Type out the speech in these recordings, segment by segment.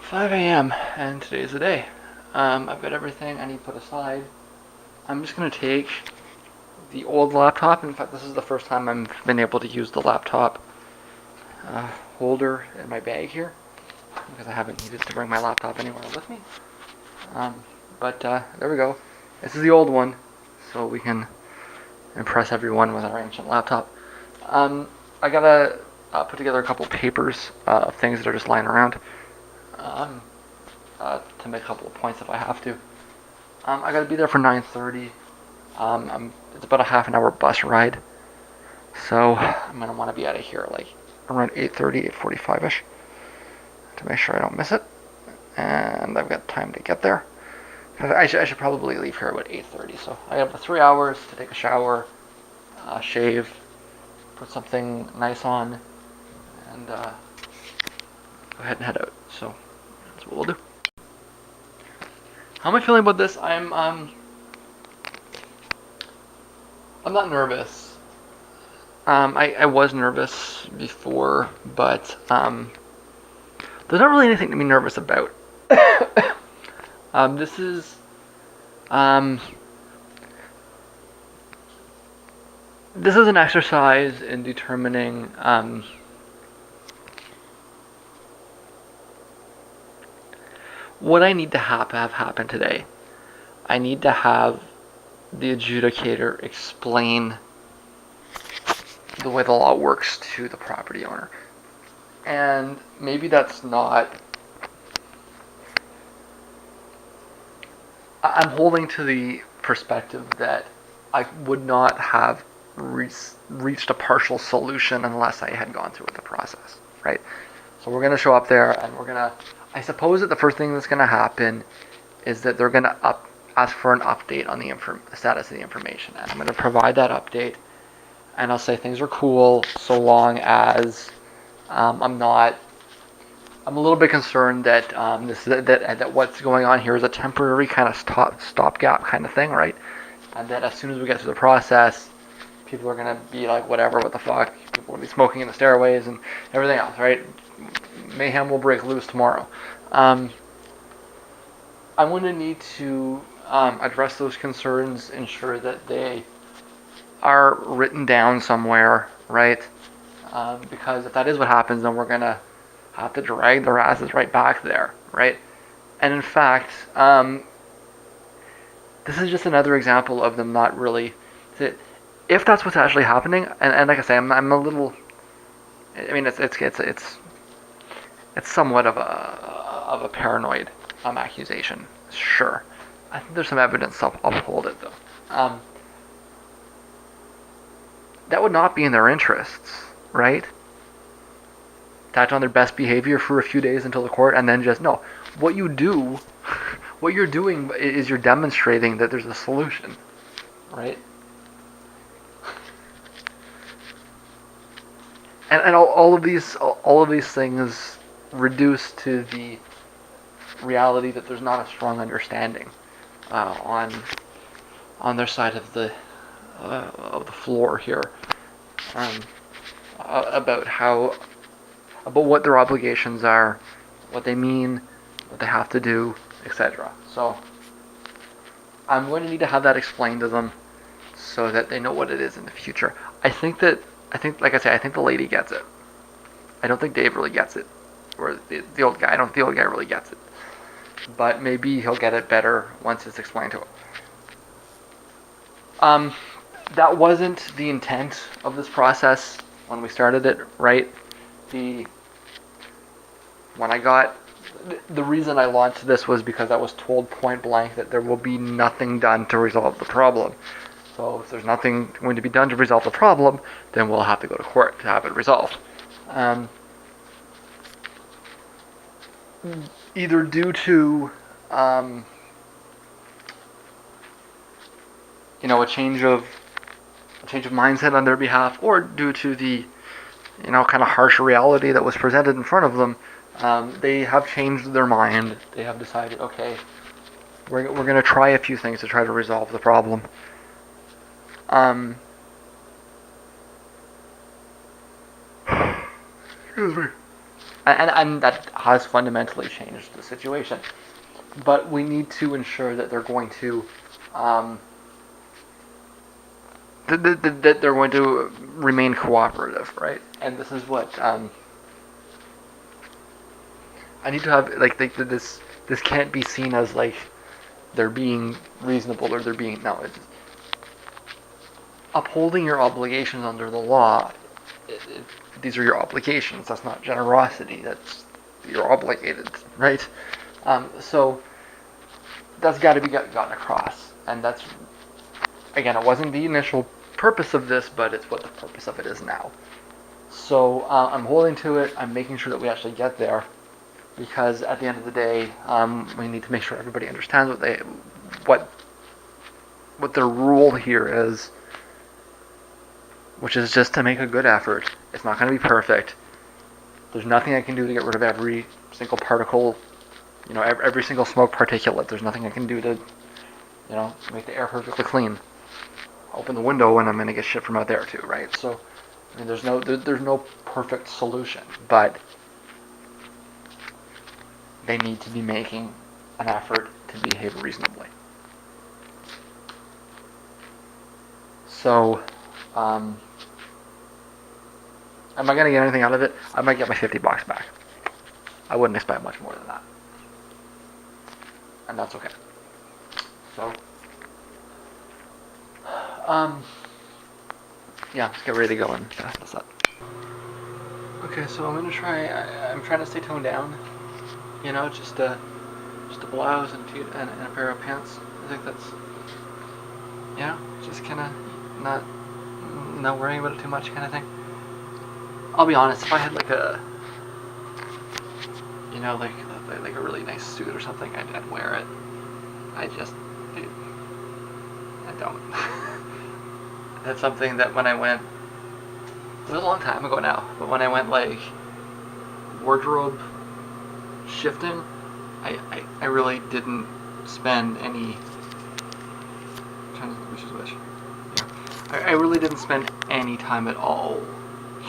5 a.m. and today's the day. I've got everything I need put aside. I'm just gonna take the old laptop. In fact, this is the first time I've been able to use the laptop holder in my bag here because I haven't needed to bring my laptop anywhere with me. But there we go. This is the old one, so we can impress everyone with our ancient laptop. I gotta put together a couple papers of things that are just lying around. Um, to make a couple of points if I have to. I gotta be there for 9:30. It's about a half an hour bus ride, so I'm gonna want to be out of here like around 8:30, 8:45ish to make sure I don't miss it. And I've got time to get there. I should probably leave here about 8:30. So I have 3 hours to take a shower, shave, put something nice on, and go ahead and head out. So that's what we'll do. How am I feeling about this? I'm not nervous. I was nervous before, but there's not really anything to be nervous about. This is um, this is an exercise in determining what I need to have happen today. I need to have the adjudicator explain the way the law works to the property owner. And maybe that's not. I'm holding to the perspective that I would not have reached a partial solution unless I had gone through the process, right? So we're going to show up there and we're going to. I suppose that the first thing that's going to happen is that they're going to ask for an update on the status of the information. And I'm going to provide that update and I'll say things are cool so long as I'm a little bit concerned that that what's going on here is a temporary kind of stopgap kind of thing, right? And that as soon as we get through the process, people are gonna be like, whatever, what the fuck? People will be smoking in the stairways and everything else, right? Mayhem will break loose tomorrow. I'm going to need to address those concerns, ensure that they are written down somewhere, right? Because if that is what happens, then we're gonna have to drag their asses right back there, right? And in fact, this is just another example of them not really. If that's what's actually happening, and like I say, I'm a little. I mean, it's somewhat of a paranoid accusation, sure. I think there's some evidence to uphold it though. That would not be in their interests, right? To act on their best behavior for a few days until the court, and then just no. What you do, what you're doing is you're demonstrating that there's a solution, right? And all of these things reduce to the reality that there's not a strong understanding on their side of the floor here about what their obligations are, what they mean, what they have to do, etc. So I'm going to need to have that explained to them so that they know what it is in the future. I think, like I say, I think the lady gets it. I don't think Dave really gets it, or the old guy. I don't think the old guy really gets it, but maybe he'll get it better once it's explained to him. That wasn't the intent of this process when we started it, right? The reason I launched this was because I was told point blank that there will be nothing done to resolve the problem. So if there's nothing going to be done to resolve the problem, then we'll have to go to court to have it resolved. Either due to a change of mindset on their behalf, or due to the kind of harsh reality that was presented in front of them, they have changed their mind. They have decided, okay, we're going to try a few things to try to resolve the problem. Excuse me. and that has fundamentally changed the situation. But we need to ensure that they're going to that they're going to remain cooperative, right? And this is what I need to have, like, this can't be seen as like they're being reasonable or they're being, no, it's upholding your obligations under the law. These are your obligations. That's not generosity. That's, you're obligated, right? So that's got to be gotten across, and that's, again, it wasn't the initial purpose of this, but it's what the purpose of it is now. So I'm holding to it. I'm making sure that we actually get there, because at the end of the day, we need to make sure everybody understands what their rule here is, which is just to make a good effort. It's not going to be perfect. There's nothing I can do to get rid of every single particle, every single smoke particulate. There's nothing I can do to, make the air perfectly clean. Open the window and I'm going to get shit from out there too, right? So, I mean, there's no perfect solution, but they need to be making an effort to behave reasonably. So, am I going to get anything out of it? I might get my $50 back. I wouldn't expect much more than that. And that's okay. So, yeah, let's get ready to go and fast this up. Okay, so I'm trying to stay toned down. Just a blouse and a pair of pants. I think that's, just kind of not worrying about it too much kind of thing. I'll be honest, if I had like a, like a really nice suit or something, I'd wear it. I don't. That's something that when I went, it was a long time ago now, but when I went like wardrobe shifting, I really didn't spend any, I really didn't spend any time at all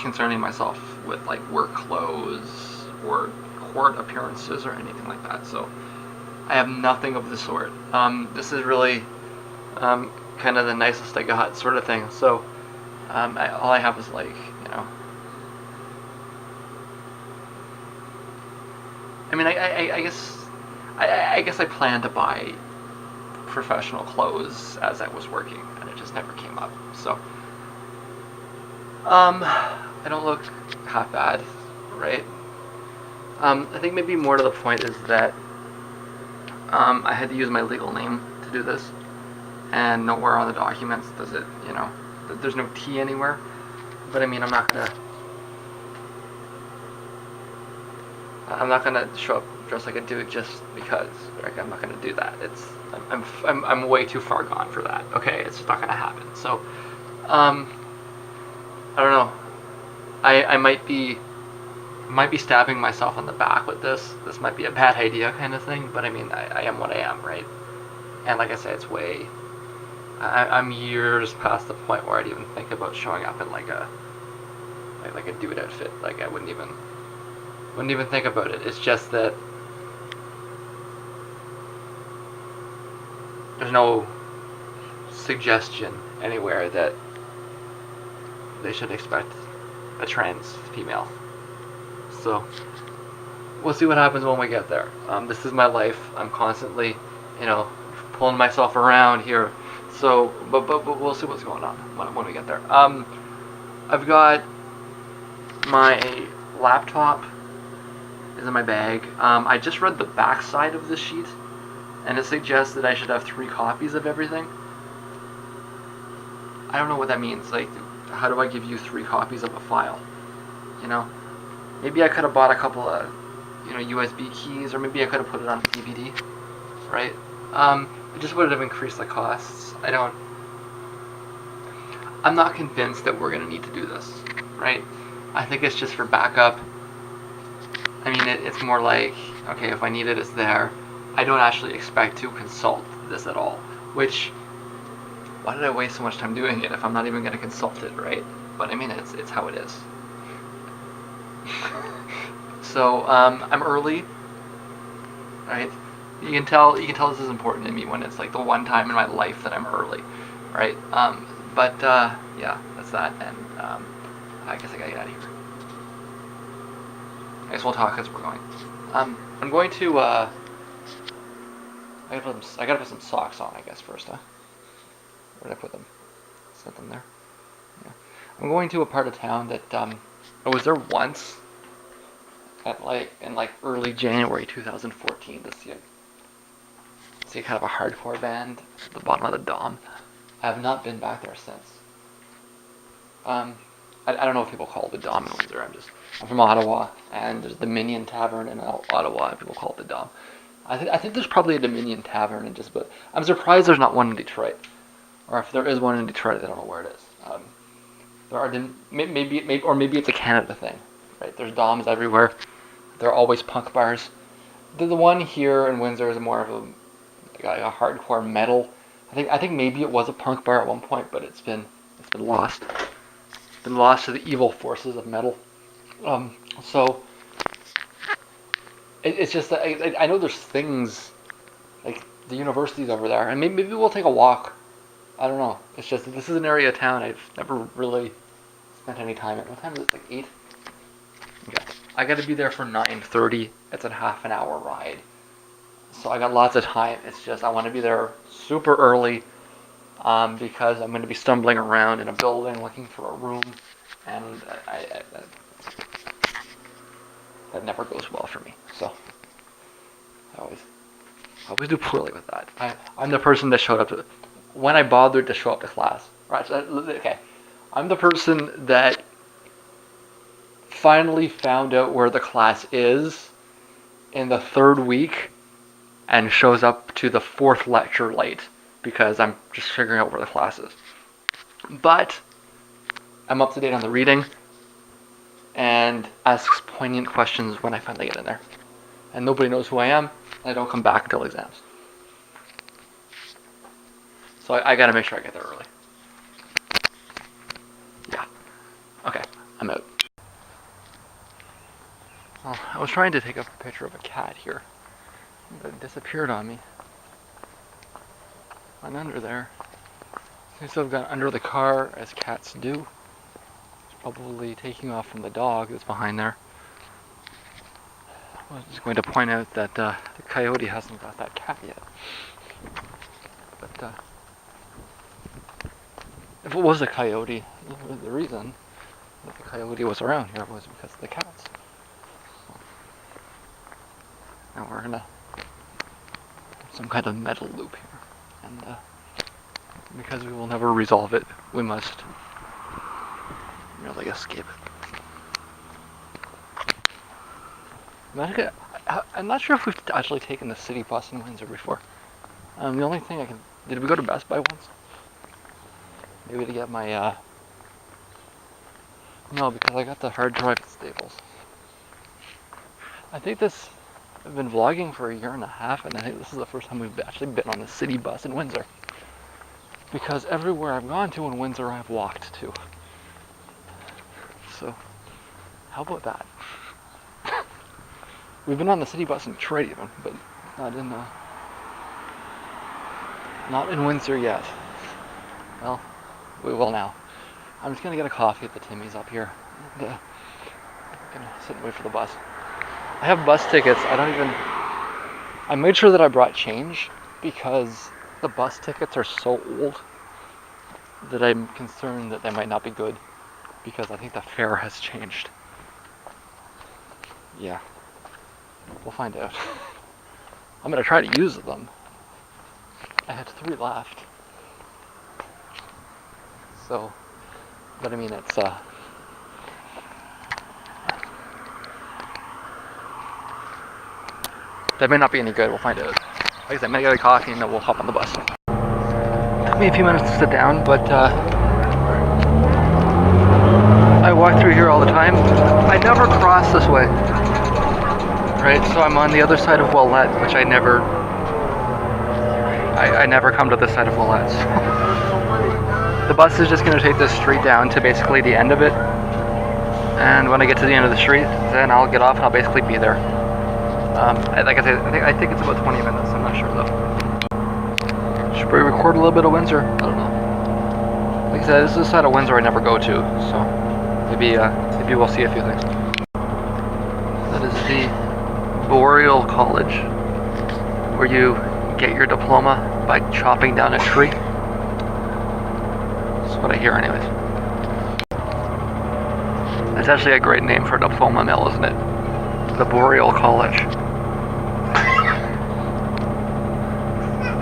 concerning myself with like work clothes or court appearances or anything like that. So I have nothing of the sort. This is really kind of the nicest I got sort of thing. So all I have is like, I mean, I guess I planned to buy professional clothes as I was working, and it just never came up. So I don't look half bad, right? I think maybe more to the point is that I had to use my legal name to do this, and nowhere on the documents does it, there's no T anywhere. But I mean, I'm not gonna show up dressed like a dude just because. Like, I'm not gonna do that. I'm way too far gone for that. Okay, it's just not gonna happen. So, I don't know. I might be stabbing myself in the back with this. This might be a bad idea kind of thing. But I mean, I am what I am, right? And like I said, it's way. I'm years past the point where I'd even think about showing up in like a dude outfit. Like, I wouldn't even think about it. It's just that there's no suggestion anywhere that they should expect a trans female. So we'll see what happens when we get there. This is my life. I'm constantly, pulling myself around here. So, but we'll see what's going on when we get there. I've got my laptop is in my bag. I just read the back side of this sheet, and it suggests that I should have 3 copies of everything. I don't know what that means. Like, how do I give you 3 copies of a file? Maybe I could have bought a couple of, USB keys, or maybe I could have put it on DVD, right? It just would have increased the costs. I'm not convinced that we're going to need to do this, right? I think it's just for backup. I mean, it's more like, okay, if I need it, it's there. I don't actually expect to consult this at all, which, why did I waste so much time doing it if I'm not even going to consult it, right? But I mean, it's how it is. So I'm early, right? You can tell this is important to me when it's like the one time in my life that I'm early, right? But yeah, that's that, and I guess I gotta get out of here. I guess we'll talk as we're going. I'm going to. I gotta put some socks on, I guess, first, huh? Where did I put them? Set them there. Yeah. I'm going to a part of town that I was there once in early January 2014 to see kind of a hardcore band at the bottom of the Dom. I have not been back there since. I don't know if people call it the Dom in Windsor. I'm from Ottawa, and there's the Dominion Tavern in Ottawa, and people call it the Dom. I think there's probably a Dominion Tavern but I'm surprised there's not one in Detroit, or if there is one in Detroit, I don't know where it is. There are maybe it's a Canada thing, right? There's Doms everywhere. There are always punk bars. The one here in Windsor is more of a hardcore metal. I think maybe it was a punk bar at one point, but it's been lost. It's been lost to the evil forces of metal. So it's just that I know there's things like the university's over there, and maybe we'll take a walk. I don't know. It's just this is an area of town I've never really spent any time in. What time is it? Like 8? Okay. I got to be there for 9:30. It's a half an hour ride. So I got lots of time. It's just I want to be there super early because I'm going to be stumbling around in a building looking for a room, and that never goes well for me. So I always do poorly with that. I'm the person that showed up when I bothered to show up to class. Right? So, okay. I'm the person that finally found out where the class is in the 3rd week and shows up to the 4th lecture late because I'm just figuring out where the class is. But I'm up to date on the reading and asks poignant questions when I finally get in there. And nobody knows who I am, and I don't come back until exams. So I gotta make sure I get there early. Yeah. Okay, I'm out. Well, I was trying to take a picture of a cat here, but it disappeared on me. Went under there. Seems to have gone under the car, as cats do. It's probably taking off from the dog that's behind there. I was just going to point out that the coyote hasn't got that cat yet. But if it was a coyote, the reason that the coyote was around here was because of the cats. Now we're in some kind of metal loop here, and because we will never resolve it, we must merely escape it. I'm not sure if we've actually taken the city bus in Windsor before. The only thing did we go to Best Buy once? Maybe to get my, no, because I got the hard drive at Staples. I've been vlogging for 1.5 years, and I think this is the first time we've actually been on the city bus in Windsor. Because everywhere I've gone to in Windsor, I've walked to. So, how about that? We've been on the city bus in Detroit even, but not in Windsor yet. Well, we will now. I'm just gonna get a coffee at the Timmy's up here. And, I'm gonna sit and wait for the bus. I have bus tickets. I made sure that I brought change because the bus tickets are so old that I'm concerned that they might not be good because I think the fare has changed. Yeah. We'll find out. I'm gonna try to use them. I had 3 left. So, but I mean it's that may not be any good. We'll find out. Like I said, I'm gonna get a coffee and then we'll hop on the bus. Took me a few minutes to sit down, but I walk through here all the time. I never cross this way. Right, so I'm on the other side of Willette, which I never come to this side of Willette. So. The bus is just going to take this straight down to basically the end of it. And when I get to the end of the street, then I'll get off and I'll basically be there. Like I said, I think it's about 20 minutes. I'm not sure though. Should we record a little bit of Windsor? I don't know. Like I said, this is the side of Windsor I never go to, so maybe we'll see a few things. That is the Boreal College, where you get your diploma by chopping down a tree. That's what I hear anyways. It's actually a great name for a diploma mill, isn't it? The Boreal College.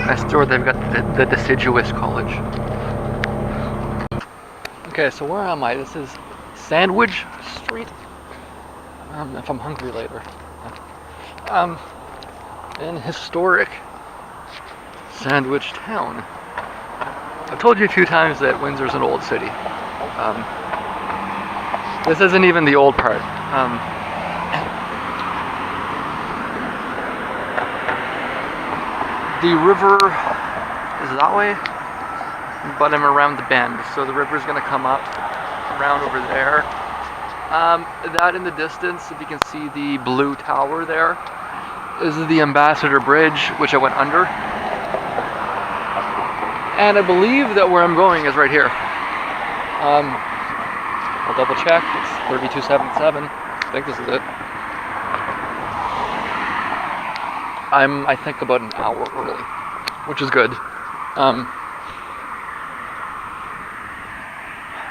Next door they've got the Deciduous College. Okay, so where am I? This is Sandwich Street. If I'm hungry later. In historic Sandwich Town. I've told you a few times that Windsor's an old city. This isn't even the old part. The river is that way, but I'm around the bend, so the river's gonna come up around over there. That in the distance, if you can see the blue tower there, is the Ambassador Bridge, which I went under. And I believe that where I'm going is right here. I'll double check. It's 3277. I think this is it. I think about an hour early, which is good.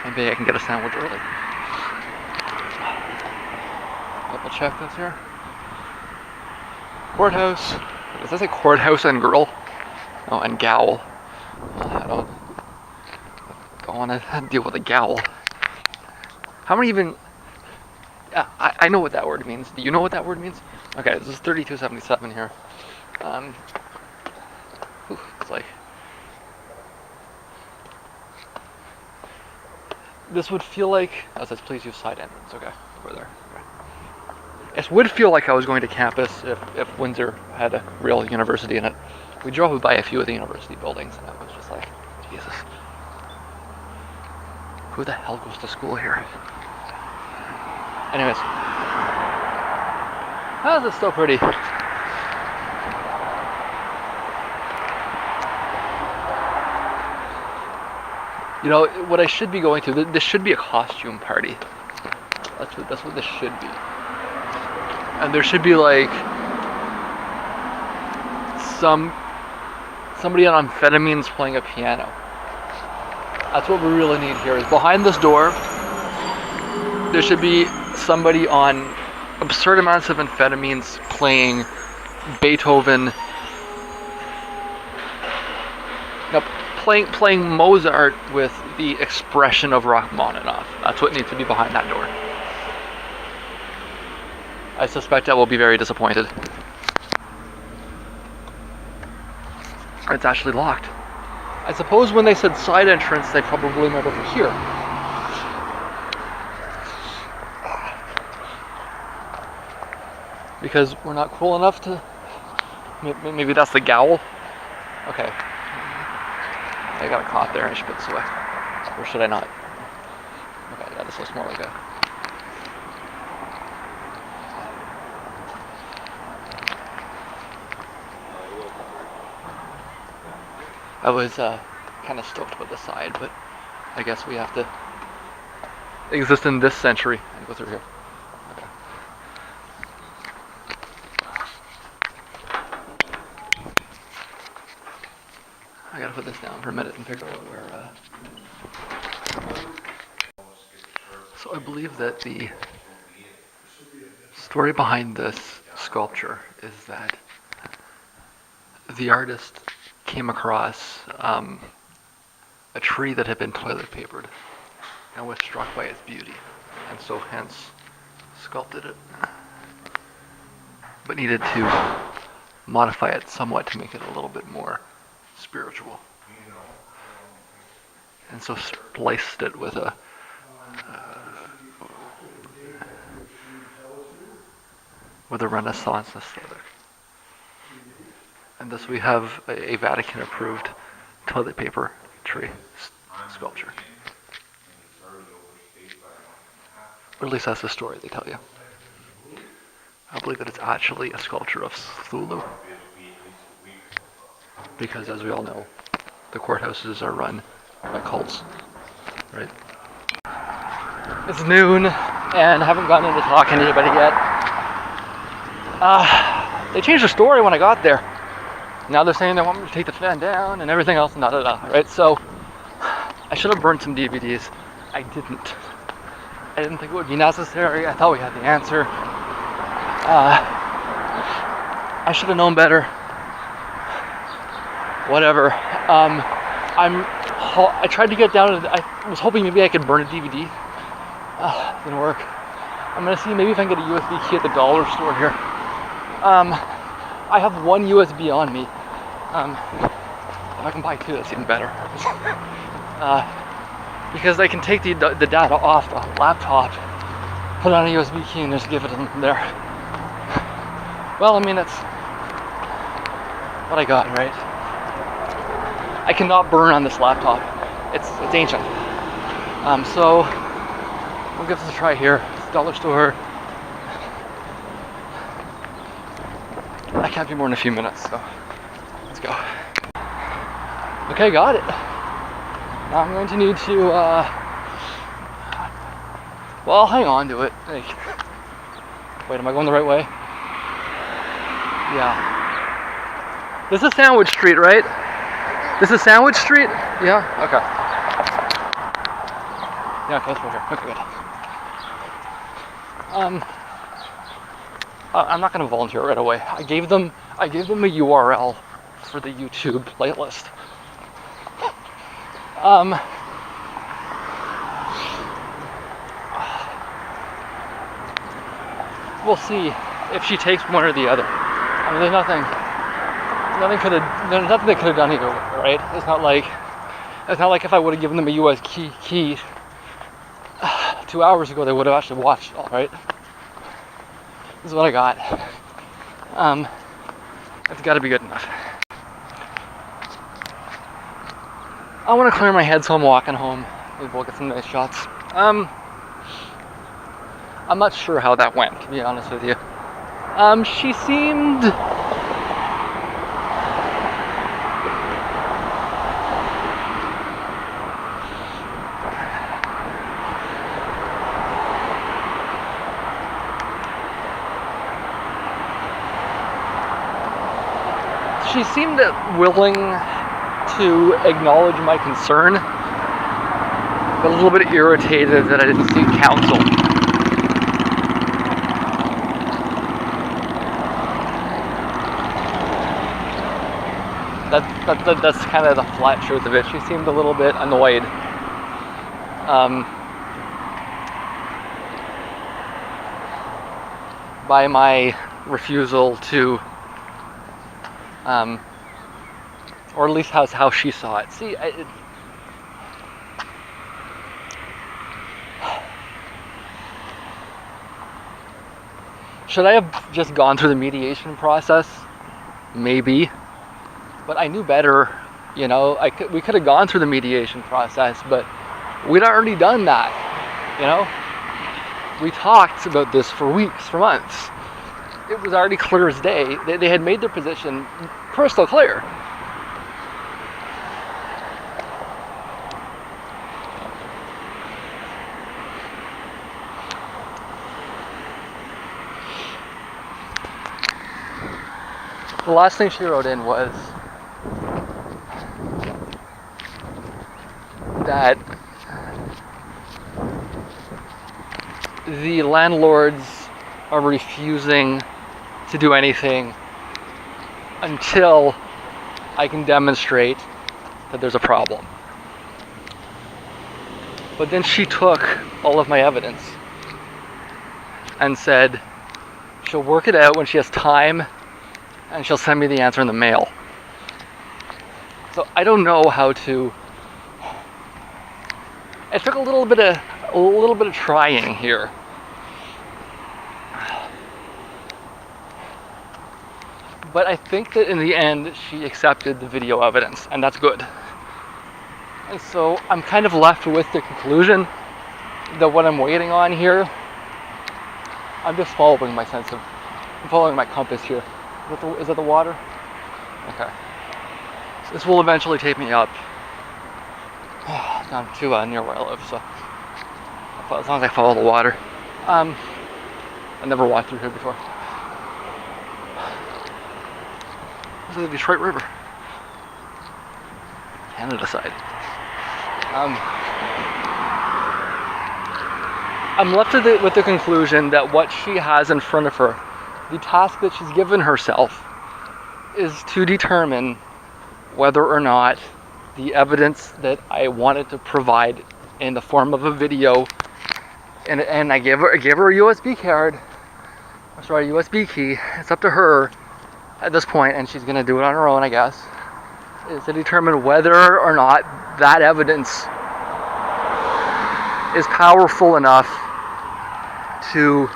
Maybe I can get a sandwich early. Double check this here. Courthouse. Does that say courthouse and girl? Oh, and gowl. I don't want to deal with a gowl. How many even... I know what that word means. Do you know what that word means? Okay, this is 3277 here. It's like... This would feel like... Oh, it says please use side entrance. Okay, over there. Okay. It would feel like I was going to campus if Windsor had a real university in it. We drove by a few of the university buildings and I was just like, Jesus. Who the hell goes to school here? Anyways. Oh, this is still pretty. You know, what I should be going to, this should be a costume party. That's what this should be. And there should be like somebody on amphetamines playing a piano. That's what we really need here. Is behind this door there should be somebody on absurd amounts of amphetamines playing Beethoven. No, playing Mozart with the expression of Rachmaninoff. That's what needs to be behind that door. I suspect I will be very disappointed. It's actually locked. I suppose when they said side entrance, they probably meant over here. Because we're not cool enough to... Maybe that's the gowl? Okay. I got a caught there, I should put this away. Or should I not? Okay, yeah, this looks more like a... I was kind of stoked with the side, but I guess we have to exist in this century and go through here. Okay. I gotta put this down for a minute and figure out where... So I believe that the story behind this sculpture is that the artist came across a tree that had been toilet papered and was struck by its beauty, and so hence sculpted it, but needed to modify it somewhat to make it a little bit more spiritual, and so spliced it with a Renaissance aesthetic. And thus we have a Vatican-approved toilet paper tree sculpture. Or at least that's the story they tell you. I believe that it's actually a sculpture of Cthulhu. Because as we all know, the courthouses are run by cults, right? It's noon, and I haven't gotten into talking to anybody yet. They changed the story when I got there. Now they're saying they want me to take the fan down and everything else, and right? So, I should have burned some DVDs. I didn't. I didn't think it would be necessary. I thought we had the answer. I should have known better. Whatever. I tried to get down to, I was hoping maybe I could burn a DVD. Didn't work. I'm gonna see maybe if I can get a USB key at the dollar store here. I have one USB on me. If I can buy two, that's even better. Because I can take the data off the laptop, put on a USB key, and just give it to them from there. Well, I mean, that's what I got, right? I cannot burn on this laptop. It's ancient. So we'll give this a try here. It's a dollar store. I can't be more than a few minutes, so let's go. Okay, got it. Now I'm going to need to, well, I'll hang on to it. Like, wait, am I going the right way? Yeah. This is Sandwich Street, right? This is Sandwich Street? Yeah? Okay. Yeah, okay, that's right here. Okay, good. I'm not going to volunteer right away. I gave them a URL for the YouTube playlist. We'll see if she takes one or the other. I mean, there's nothing they could have done either way, right? It's not like if I would have given them a USB key 2 hours ago, they would have actually watched it all, right? This is what I got. It's got to be good enough. I want to clear my head, so I'm walking home. Maybe we'll get some nice shots. I'm not sure how that went, to be honest with you. She seemed... She seemed willing to acknowledge my concern, but a little bit irritated that I didn't seek counsel. That's kind of the flat truth of it. She seemed a little bit annoyed. By my refusal to, or at least how she saw it. See, should I have just gone through the mediation process? Maybe. But I knew better, you know. We could have gone through the mediation process, but we'd already done that, you know. We talked about this for weeks, for months. It was already clear as day. They had made their position crystal clear. The last thing she wrote in was that the landlords are refusing to do anything until I can demonstrate that there's a problem. But then she took all of my evidence and said she'll work it out when she has time, and she'll send me the answer in the mail. So I don't know how to. It took a little bit of trying here. But I think that in the end she accepted the video evidence, and that's good. And so I'm kind of left with the conclusion that what I'm waiting on here I'm just following my sense of, I'm following my compass here. Is that the water? Okay. This will eventually take me up down to near where I live, so as long as I follow the water. I never walked through here before. This is the Detroit River. Canada side. I'm left with the conclusion that what she has in front of her, the task that she's given herself, is to determine whether or not the evidence that I wanted to provide in the form of a video, and I gave her a USB card, a USB key. It's up to her at this point, and she's gonna do it on her own, I guess, is to determine whether or not that evidence is powerful enough to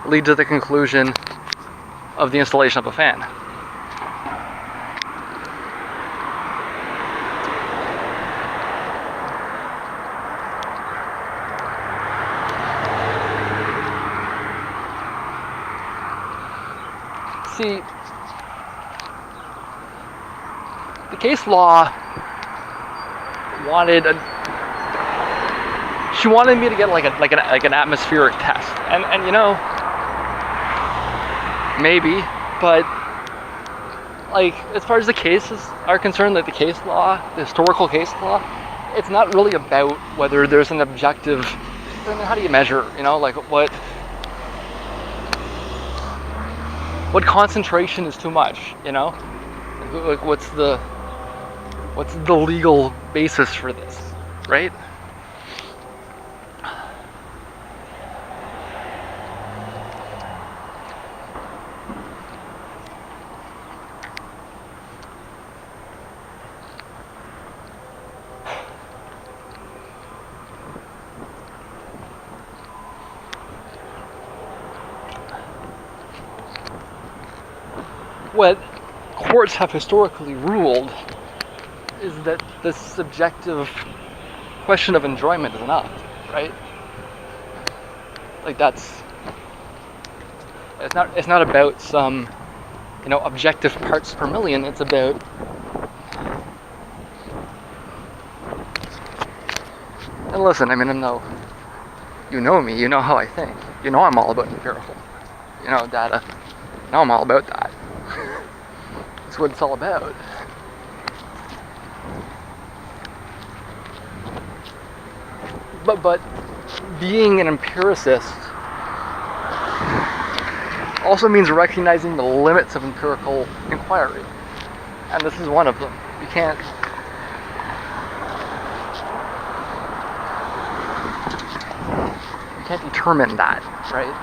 lead to the conclusion of the installation of a fan. See, the case law wanted she wanted me to get like an atmospheric test, and you know, maybe, but like as far as the cases are concerned, like the case law, the historical case law, it's not really about whether there's an objective. I mean, how do you measure? You know, like what concentration is too much? You know, like what's the legal basis for this, right? What courts have historically ruled is that the subjective question of enjoyment is enough, right? Like it's not about some, you know, objective parts per million. It's about and listen, I mean, you know me, you know how I think, you know I'm all about empirical, you know, data. Now I'm all about that. That's what it's all about. But being an empiricist also means recognizing the limits of empirical inquiry, and this is one of them. You can't determine that, right?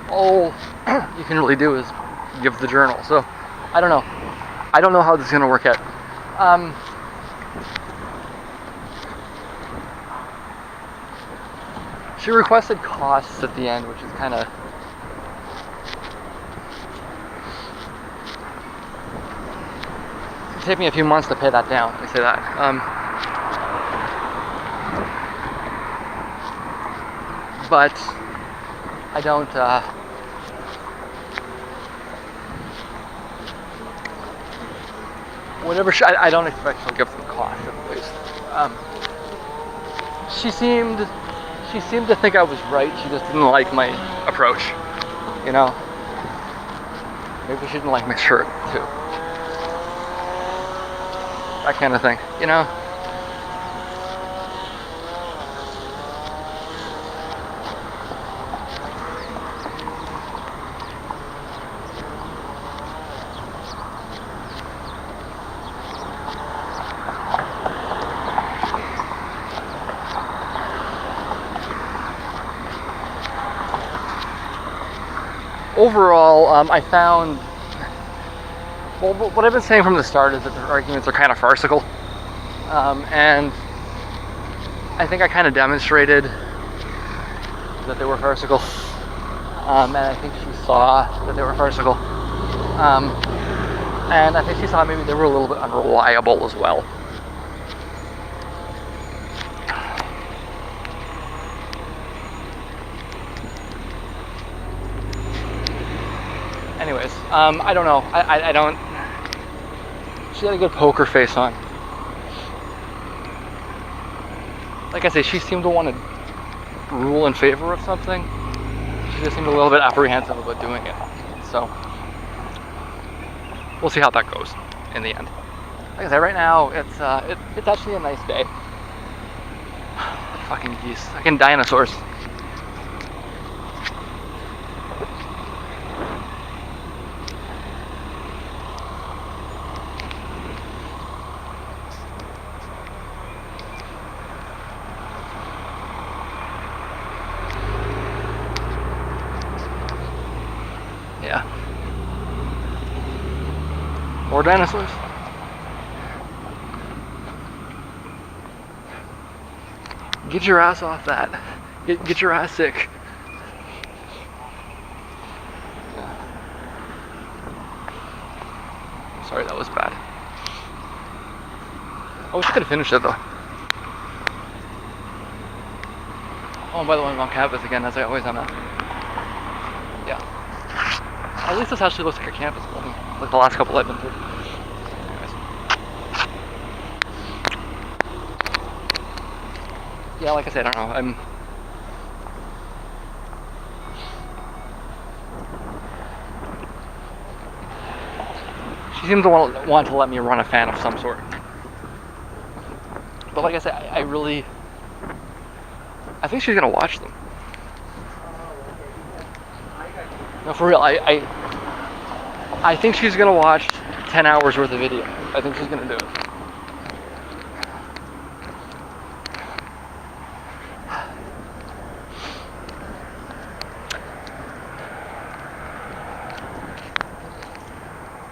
All you can really do is give the journal. So I don't know how this is going to work out. She requested costs at the end, which is kind of it'll take me a few months to pay that down. Let me say that. But I don't. I don't expect she'll give them cost at least. She seemed to think I was right. She just didn't like my approach. You know, maybe she didn't like my shirt too. That kind of thing. You know. Overall, I found, well, what I've been saying from the start is that their arguments are kind of farcical, and I think I kind of demonstrated that they were farcical, and I think she saw that they were farcical, and I think she saw maybe they were a little bit unreliable as well. I don't know. I don't. She had a good poker face on. Like I say, she seemed to want to rule in favor of something. She just seemed a little bit apprehensive about doing it. So we'll see how that goes in the end. Like I say, right now it's actually a nice day. Fucking geese, fucking dinosaurs. Yeah. More dinosaurs. Get your ass off that. Get your ass sick. Yeah. Sorry, that was bad. I wish I could have finished it though. Oh, and by the way, I'm on campus again, as I always am at. Yeah. At least this actually looks like a campus building, like the last couple I've been through. Anyways. Yeah, like I said, I don't know. She seems to want to let me run a fan of some sort. But like I said, I think she's gonna watch them. No, for real, I think she's gonna watch 10 hours worth of video. I think she's gonna do it.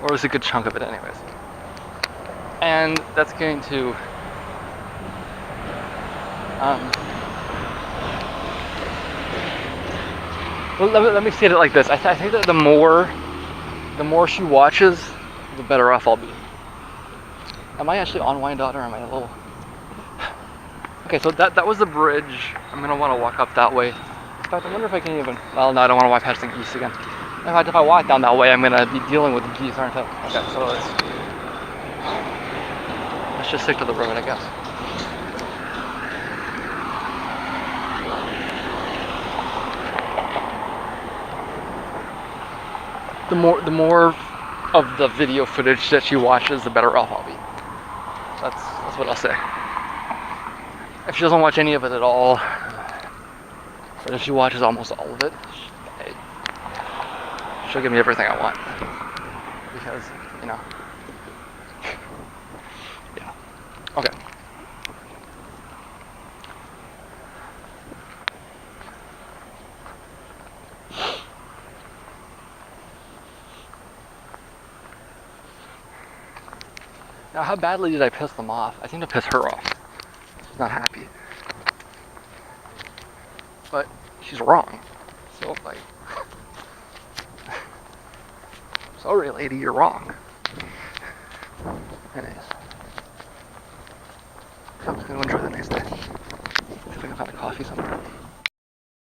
Or at least a good chunk of it anyways. And that's going to let me say it like this. I think that the more she watches, the better off I'll be. Am I actually on Wyandotte or am I a little... Okay, so that was the bridge. I'm going to want to walk up that way. In fact, I wonder if I can even... Well, no, I don't want to walk past the geese again. In fact, if I walk down that way, I'm going to be dealing with the geese, aren't I? Okay, so let's just stick to the road, I guess. The more of the video footage that she watches, the better off I'll be. That's what I'll say. If she doesn't watch any of it at all, but if she watches almost all of it, she'll give me everything I want. Because, you know. Yeah. Okay. Now, how badly did I piss them off? I seem to piss her off. She's not happy. But she's wrong. So, like... Sorry, lady, you're wrong. Anyways. I'm just gonna enjoy the next day. See if I can find a coffee somewhere.